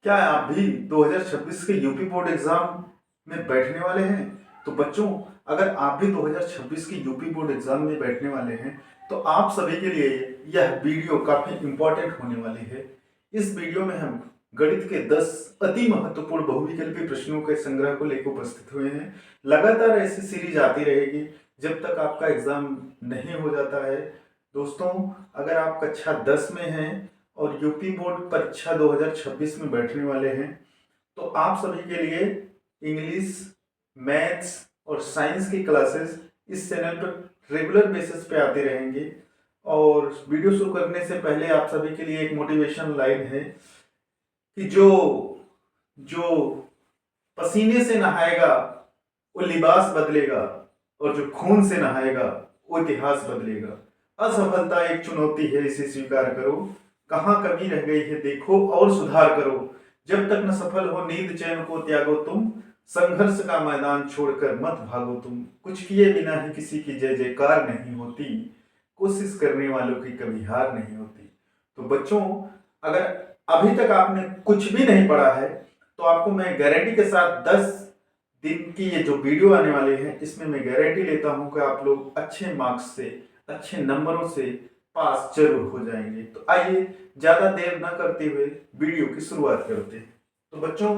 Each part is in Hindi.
क्या आप भी 2026 के यूपी बोर्ड एग्जाम में बैठने वाले हैं? तो बच्चों, अगर आप भी 2026 के यूपी बोर्ड एग्जाम में बैठने वाले हैं तो आप सभी के लिए यह वीडियो काफी इंपॉर्टेंट होने वाली है। इस वीडियो में हम गणित के 10 अति महत्वपूर्ण बहुविकल्पी प्रश्नों के संग्रह को लेकर उपस्थित हुए हैं। लगातार ऐसी सीरीज आती रहेगी जब तक आपका एग्जाम नहीं हो जाता है। दोस्तों, अगर आप कक्षा 10 में हैं और यूपी बोर्ड परीक्षा 2026 में बैठने वाले हैं तो आप सभी के लिए इंग्लिश, मैथ्स और साइंस की क्लासेस इस चैनल पर रेगुलर बेसिस पे आती रहेंगी। और वीडियो शुरू करने से पहले आप सभी के लिए एक मोटिवेशन लाइन है कि जो जो पसीने से नहाएगा वो लिबास बदलेगा और जो खून से नहाएगा वो इतिहास बदलेगा। असफलता एक चुनौती है, इसे स्वीकार करो। कहाँ कमी रह गई है देखो और सुधार करो। जब तक न सफल हो नींद चैन को त्यागो तुम। संघर्ष का मैदान छोड़कर मत भागो तुम। कुछ किए बिना ही किसी की जय जयकार नहीं होती। कोशिश करने वालों की कभी हार नहीं होती। तो बच्चों, अगर अभी तक आपने कुछ भी नहीं पढ़ा है तो आपको मैं गारंटी के साथ 10 दिन की ये जो वीडियो आने वाली है इसमें मैं गारंटी लेता हूं कि आप लोग अच्छे मार्क्स से, अच्छे नंबरों से पास जरूर हो जाएंगे। तो आइए ज्यादा देर न करते हुए वीडियो की शुरुआत करते हैं। तो बच्चों,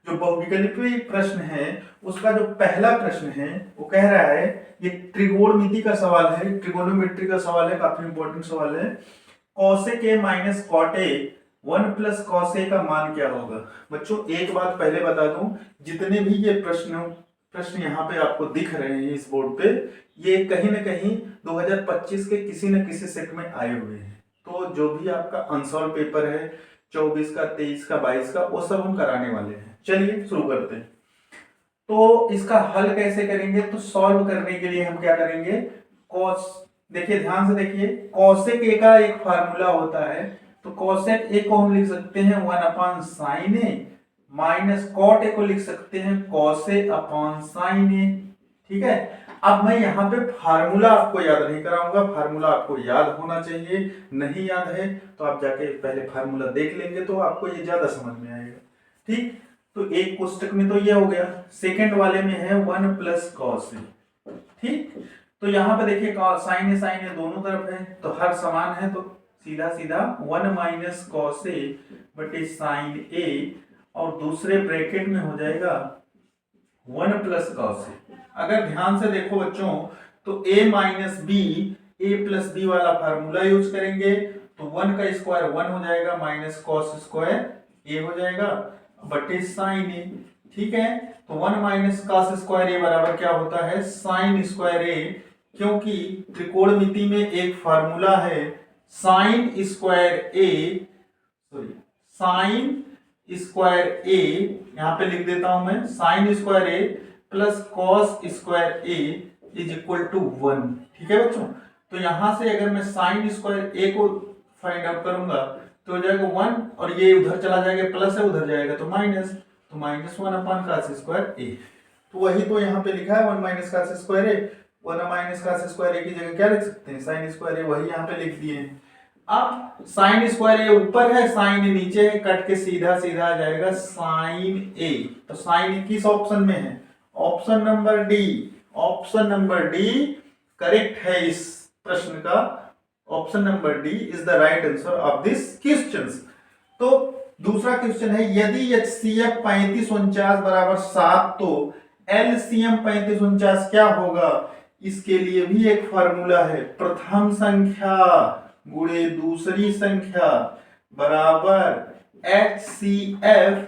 जो बहुविकल्पी प्रश्न है उसका जो पहला प्रश्न है वो कह रहा है, ये त्रिकोणमिति का सवाल है, ट्रिगोनोमेट्री का सवाल है, काफी इंपॉर्टेंट सवाल है। Cosec A minus cot A 1 plus cos A का मान क्या होगा? बच्चों, एक बात पहले बता दूं, जितने भी ये प्रश्न यहाँ पे आपको दिख रहे हैं इस बोर्ड पे, ये कहीं ना कहीं 2025 के किसी न किसी सेट में आए हुए हैं। तो जो भी आपका अनसॉल्व पेपर है 24 का, 23 का, 22 का, वो सब हम कराने वाले हैं। चलिए शुरू करते हैं। तो इसका हल कैसे करेंगे? तो सॉल्व करने के लिए हम क्या करेंगे, कॉस, देखिए ध्यान से देखिए, कॉसेक ए का एक फार्मूला होता है। तो कॉसेक ए को हम लिख सकते हैं 1 upon sine A, minus cot A को लिख सकते हैं cos A upon sine A. ठीक है, अब मैं यहाँ पे फार्मूला आपको याद नहीं कराऊंगा, फार्मूला आपको याद होना चाहिए। नहीं याद है तो आप जाके पहले फार्मूला देख लेंगे तो आपको ये ज्यादा समझ में आएगा। ठीक, तो एक कोष्टक में तो ये हो गया, सेकंड वाले में है 1 प्लस कॉस ए। ठीक, तो यहाँ पे देखिए साइन ए दोनों तरफ है तो हर समान है, तो सीधा सीधा 1 माइनस कॉस ए बटे साइन ए, और दूसरे ब्रैकेट में हो जाएगा 1 प्लस कॉस ए। अगर ध्यान से देखो बच्चों तो a minus B, A plus B वाला फार्मूला यूज करेंगे तो 1 का स्क्वायर 1 हो जाएगा, माइनस कॉस स्क्वायर a हो जाएगा बटे साइन ए। ठीक है, तो 1 माइनस कॉस स्क्वायर ए बराबर क्या होता है, साइन स्क्वायर ए, क्योंकि त्रिकोणमिति में एक फार्मूला है sine square A, sorry sine square A, यहां पे लिख देता हूं मैं, sine square A plus cos square A is equal to 1। ठीक है बच्चों, तो यहां से अगर मैं साइन स्क्वायर ए को फाइंड आउट करूंगा तो हो जाएगा 1, और ये उधर चला जाएगा, प्लस है उधर जाएगा तो माइनस, तो माइनस 1 अपॉन कॉस स्क्वायर ए। तो वही तो यहाँ पे लिखा है 1 माइनस कॉस स्क्वायर ए। 1 माइनस कॉस स्क्वायर ए की जगह क्या लिख सकते हैं, साइन स्क्वायर ए, वही यहाँ पे लिख दिए हैं। अब साइन स्क्वायर ए ऊपर है, साइन ए नीचे है, कट के सीधा सीधा आ जाएगा साइन ए। तो साइन ए किस ऑप्शन में है, option number D. Option number D correct है इस प्रश्न का। Option number D is the right answer of this question. तो दूसरा क्वेश्चन है, यदि HCF 3549 बराबर 7 तो LCM 3549 क्या होगा? इसके लिए भी एक फार्मूला है, प्रथम संख्या गुणे दूसरी संख्या बराबर HCF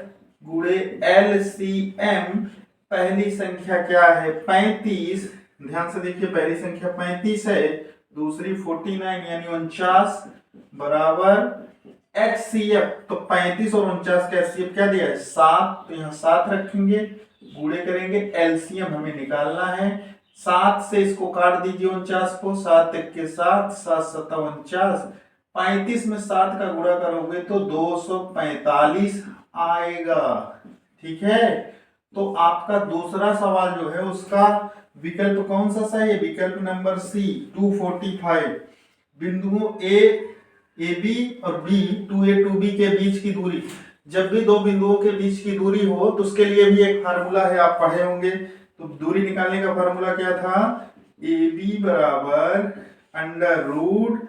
गुणे LCM। पहली संख्या क्या है, 35, ध्यान से देखिए, पहली संख्या 35 है, दूसरी 49 यानी 49 बराबर HCF। तो 35 और 49 का HCF क्या दिया है, 7, तो यहाँ 7 रखेंगे, गुणे करेंगे, LCM हमें निकालना है। 7 से इसको काट दीजिए 49 को, 7 एक के 7, 7 7 49, 35 में 7 का गुणा करोगे तो 245 आएगा। ठीक है, तो आपका दूसरा सवाल जो है उसका विकल्प कौन सा सही है, विकल्प नंबर सी 245। बिंदुओं ए बी और बी 2a 2b के बीच की दूरी, जब भी दो बिंदुओं के बीच की दूरी हो तो उसके लिए भी एक फार्मूला है, आप पढ़े होंगे। तो दूरी निकालने का फार्मूला क्या था, ए बी बराबर under root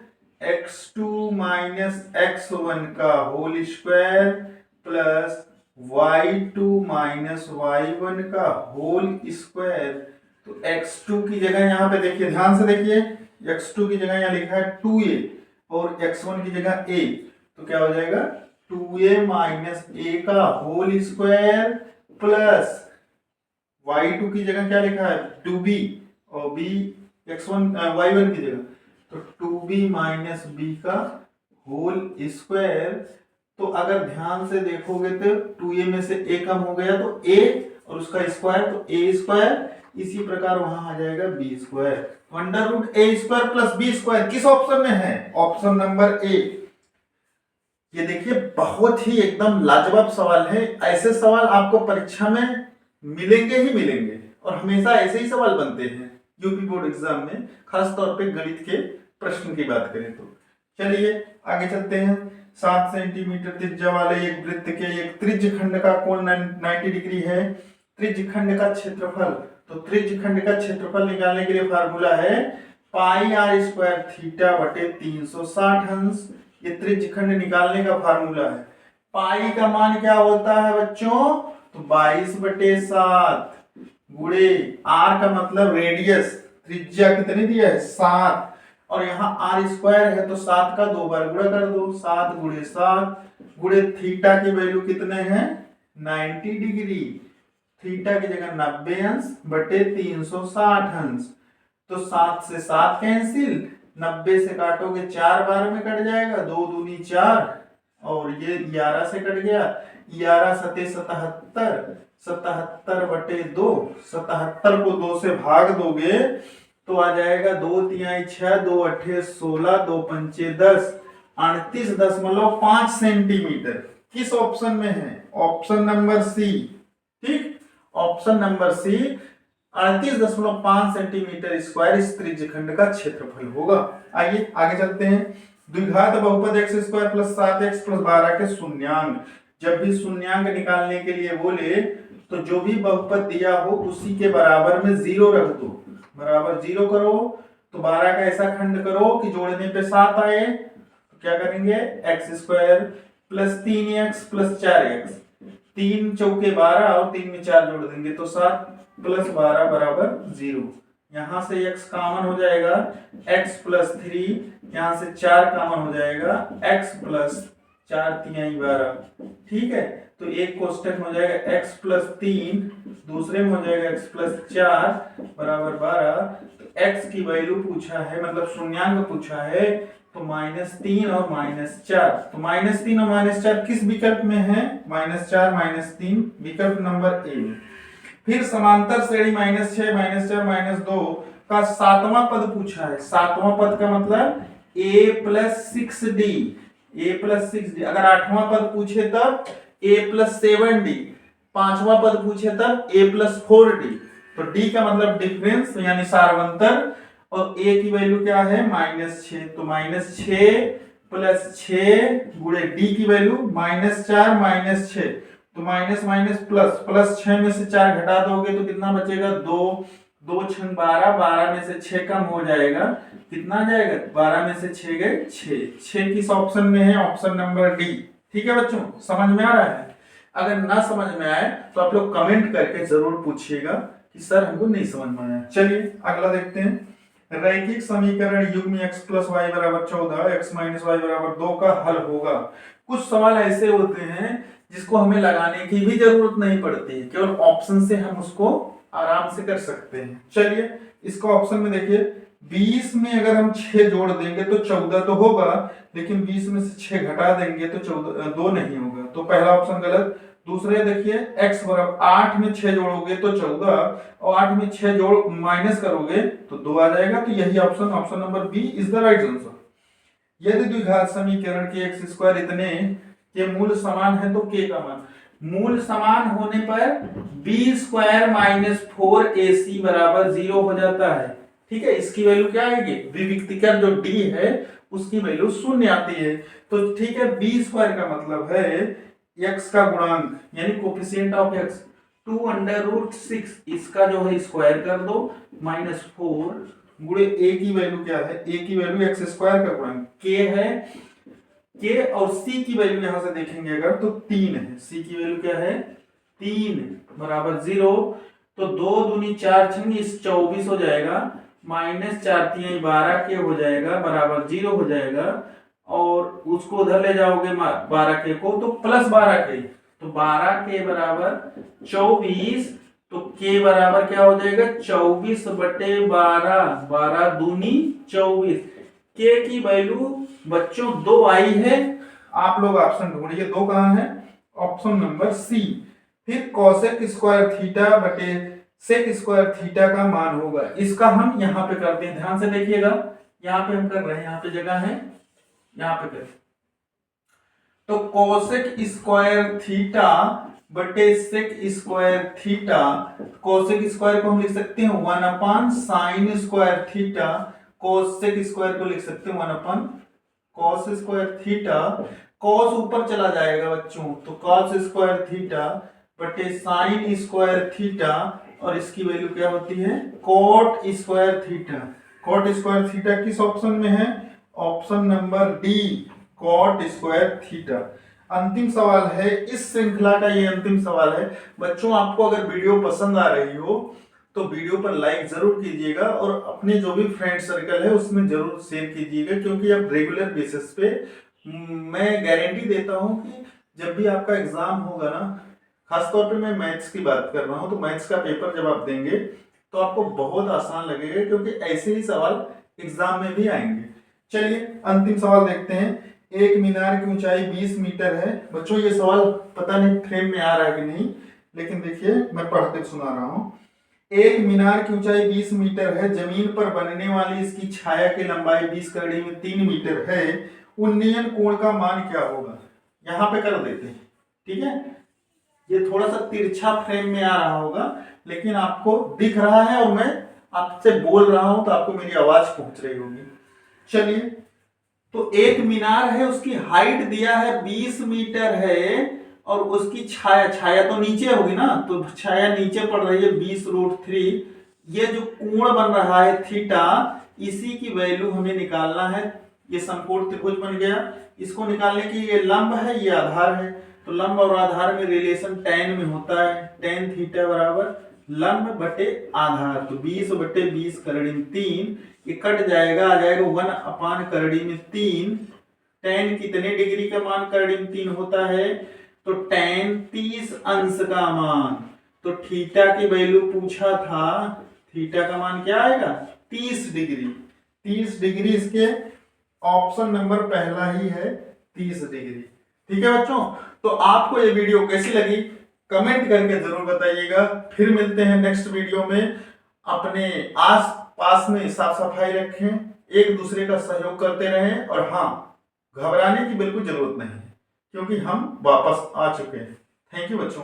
x2 minus x1 का whole square plus y2 minus y1 का होल स्क्वायर। तो x2 की जगह यहाँ पे देखिए, ध्यान से देखिए, x2 की जगह यहाँ लिखा है 2a और x1 की जगह a, तो क्या हो जाएगा 2a माइनस a का होल स्क्वायर प्लस y2 की जगह क्या लिखा है 2b और b x1 y1 की जगह, तो 2b माइनस b का होल स्क्वायर। तो अगर ध्यान से देखोगे तो 2a में से a कम हो गया तो a और उसका स्क्वायर तो a स्क्वायर, इसी प्रकार वहां आ जाएगा b square. Under root a square plus b square किस ऑप्शन में है, ऑप्शन नंबर ए। ये देखिए बहुत ही एकदम लाजवाब सवाल है, ऐसे सवाल आपको परीक्षा में मिलेंगे ही मिलेंगे और हमेशा ऐसे ही सवाल बनते हैं यूपी बोर्ड एग्जाम में, खास तौर पे गणित के प्रश्न की बात करें तो। चलिए आगे चलते हैं। 7 सेंटीमीटर त्रिज्या वाले एक वृत्त के एक त्रिज्यखंड का कोण 90 डिग्री है। त्रिज्यखंड का क्षेत्रफल, तो त्रिज्यखंड का क्षेत्रफल निकालने के लिए फार्मूला है पाई आर स्क्वायर थीटा बटे 360 अंश। ये त्रिज्यखंड निकालने का फार्मूला है। पाई का मान क्या होता है बच्चों, तो 22/7 गुणे आर का मतलब रेडियस, त्रिज्या कितनी दिया है 7, और यहाँ आर स्क्वायर है तो 7 का 2 बार गुणा कर दो, 7 गुणे 7 गुणे थीटा की वैल्यू कितने हैं 90 डिग्री, थीटा की जगह 90 अंश बटे 360 अंश। तो 7 से 7 कैंसिल, 90 से काटोगे 4 बार में कट जाएगा, 2 दूनी 4 और ये 11 से कट गया, 11 सते 77, 77 बटे 2, 77 को 2 से भाग दोगे तो आ जाएगा 2 तिहाई 6, 2 अट्ठे 16, 2 पंचे 10, 38.5 सेंटीमीटर। किस ऑप्शन में है, ऑप्शन नंबर सी। ठीक, option number C 38.5 centimetre square इस त्रिज्यखंड का क्षेत्रफल होगा। आइए आगे चलते हैं। द्विघात बहुपद x square plus 7x plus 12 के शून्यांक। जब भी शून्यांक निकालने के लिए बोले तो जो भी बहुपद दिया हो उसी के बराबर में 0 रख दो, बराबर 0 करो। तो 12 का ऐसा खंड करो कि जोड़ने पे 7 आए, तो क्या करेंगे x square plus 3x plus 4x, 3 चौके 12 और 3 में 4 जोड़ देंगे तो 7 प्लस 12 बराबर 0। यहां से x कॉमन हो जाएगा, x प्लस 3, यहां से 4 कॉमन हो जाएगा, x प्लस 4 तिहाई 12। ठीक है, तो एक कोष्टक हो जाएगा x प्लस 3, दूसरे में हो जाएगा x प्लस 4 बराबर 12। तो x की वैल्यू पूछा है, मतलब शून्यांक पूछा है, तो -3 और -4। तो -3 और -4 किस विकल्प में है, -4 -3 विकल्प नंबर ए में। फिर समांतर श्रेणी -6 -4 -2 का 7वां पद पूछा है। 7वां पद का मतलब a plus 6d, a plus 6d। अगर 8वां पद पूछे तब a प्लस 7d, 5वां पद पूछे तब a प्लस 4d। तो d का मतलब डिफरेंस यानी सारवंतर, और a की वैल्यू क्या है -6, तो -6 प्लस 6 गुणे d की वैल्यू -4 -6, तो माइनस माइनस प्लस, प्लस 6 में से 4 घटा दोगे तो कितना बचेगा 2, 2 छंग 12, 12 में से 6 कम हो जाएगा, कितना जाएगा 12 में से 6 गए 6। 6 किस ऑप्शन में है, ऑप्शन नंबर डी। ठीक है बच्चों, समझ में आ रहा है। अगर ना समझ में आए तो आप लोग कमेंट करके जरूर पूछिएगा कि सर हमको नहीं समझ में आया। चलिए अगला देखते हैं। रैखिक समीकरण युग्म x प्लस वाई बराबर 14 x माइनस वाई बराबर 2 का हल होगा। कुछ सवाल ऐसे होते हैं जिसको हमें लगाने की भी जरूरत नहीं पड़ती है, केवल ऑप्शन से हम उसको आराम से कर सकते हैं। चलिए इसको ऑप्शन में देखिए, 20 में अगर हम 6 जोड़ देंगे तो 14 तो होगा, लेकिन 20 में से 6 घटा देंगे तो 2 नहीं होगा, तो पहला ऑप्शन गलत। दूसरे देखिए x बराबर 8 में 6 जोड़ोगे तो 14 और 8 में 6 जोड़ माइनस करोगे तो 2 आ जाएगा, तो यही option, option number B is the right answer. यदि द्विघात समीकरण के x स्क्वायर इतने के मूल समान है तो k का मान, मूल समान होने पर b स्क्वायर माइनस 4ac बराबर 0 हो जाता है। ठीक है, इसकी वैल्यू क्या आएगी, विविक्तिकर जो d है उसकी वैल्यू 0 आती है। तो ठीक है, b स्क्वायर का मतलब है x का गुणांक यानी कोफिशिएंट ऑफ x 2√6 इसका जो है स्क्वायर कर दो -4 गुणे a की वैल्यू क्या है, a की वैल्यू x स्क्वायर का गुणांक k है, k और c की वैल्यू यहां से देखेंगे अगर तो 3 है, c की वैल्यू क्या है 3 बराबर 0। तो 2 दूनी 4 छंगी 24 हो जाएगा, -4 3 12 के हो जाएगा बराबर 0 हो जाएगा, और उसको उधर ले जाओगे 12 के को तो +12 के, तो 12 के बराबर 24, तो के बराबर क्या हो जाएगा 24/12, 12 दूनी 24। के की वैल्यू बच्चों 2 आई है, आप लोग ऑप्शन ढूंढिए 2 कहां है, ऑप्शन नंबर सी। फिर कोसेक स्क्वायर थीटा बटे सेक स्क्वायर थीटा का मान होगा, इसका हम यहां पे करते हैं, ध्यान से देखिएगा, यहां पे हम कर रहे हैं, यहां पे जगह है, यहां पे करें। तो कोसेक स्क्वायर थीटा बटे sec square theta, cosec square को हम लिख सकते हैं 1/sin square theta, cosec square को लिख सकते हैं 1/cos स्क्वायर थीटा, cos ऊपर चला जाएगा बच्चों, तो cos स्क्वायर थीटा बटे sin स्क्वायर थीटा, और इसकी वैल्यू क्या होती है cot square theta. cot square theta किस ऑप्शन में है, option number D cot square theta. अंतिम सवाल है इस श्रृंखला का, ये अंतिम सवाल है बच्चों। आपको अगर वीडियो पसंद आ रही हो तो वीडियो पर लाइक जरूर कीजिएगा, और अपने जो भी फ्रेंड सर्कल है उसमें जरूर शेयर कीजिएगा, क्योंकि अब रेगुलर बेसिस पे मैं गारंटी देता हूं कि जब भी आपका एग्जाम होगा ना, खासतौर पे मैं मैथ्स की बात कर रहा हूं, तो मैथ्स का पेपर जब आप देंगे तो आपको बहुत आसान लगेगा, क्योंकि ऐसे ही सवाल एग्जाम में भी आएंगे। चलिए अंतिम सवाल देखते हैं। एक मीनार की ऊंचाई 20 मीटर है। बच्चों ये सवाल पता नहीं फ्रेम में आ रहा है कि नहीं, लेकिन देखिए मैं पढ़ के सुना रहा हूं। एक मीनार की ऊंचाई 20 मीटर है, जमीन पर बनने वाली इसकी छाया की लंबाई 20 कड़ी में 3 मीटर है, उन्नयन कोण का मान क्या होगा। यहां पे कर देते हैं, ठीक है। ये थोड़ा सा तिरछा फ्रेम में आ रहा होगा, लेकिन आपको दिख रहा है और मैं आपसे बोल रहा हूं तो आपको मेरी आवाज पहुंच रही होगी। चलिए, तो एक मीनार है, उसकी हाइट दिया है 20 मीटर है, और उसकी छाया, छाया तो नीचे होगी ना, तो छाया नीचे पड़ रही है 20√3। ये जो कोण बन रहा है थीटा, इसी की वैल्यू हमें निकालना है। ये समकोण त्रिभुज बन गया, इसको निकालने की ये लंब है, ये आधार है, तो लंब और आधार में रिलेशन tan में होता है, tan थीटा बराबर लंब बटे आधार, तो 20/20 करड़ी में 3, ये कट जाएगा, आ जाएगा 1/करड़ी में 3। tan कितने डिग्री का मान करड़ी में 3 होता है, तो tan 30 अंश का मान, तो थीटा की वैल्यू पूछा था, थीटा का मान क्या आएगा 30 डिग्री। 30 डिग्री इसके ऑप्शन नंबर पहला ही है 30 डिग्री। ठीक है बच्चों, तो आपको ये वीडियो कैसी लगी कमेंट करके जरूर बताइएगा। फिर मिलते हैं नेक्स्ट वीडियो में। अपने आस पास में साफ सफाई रखें, एक दूसरे का सहयोग करते रहें, और हाँ, घबराने की बिल्कुल जरूरत नहीं है, क्योंकि हम वापस आ चुके हैं। थैंक यू बच्चों।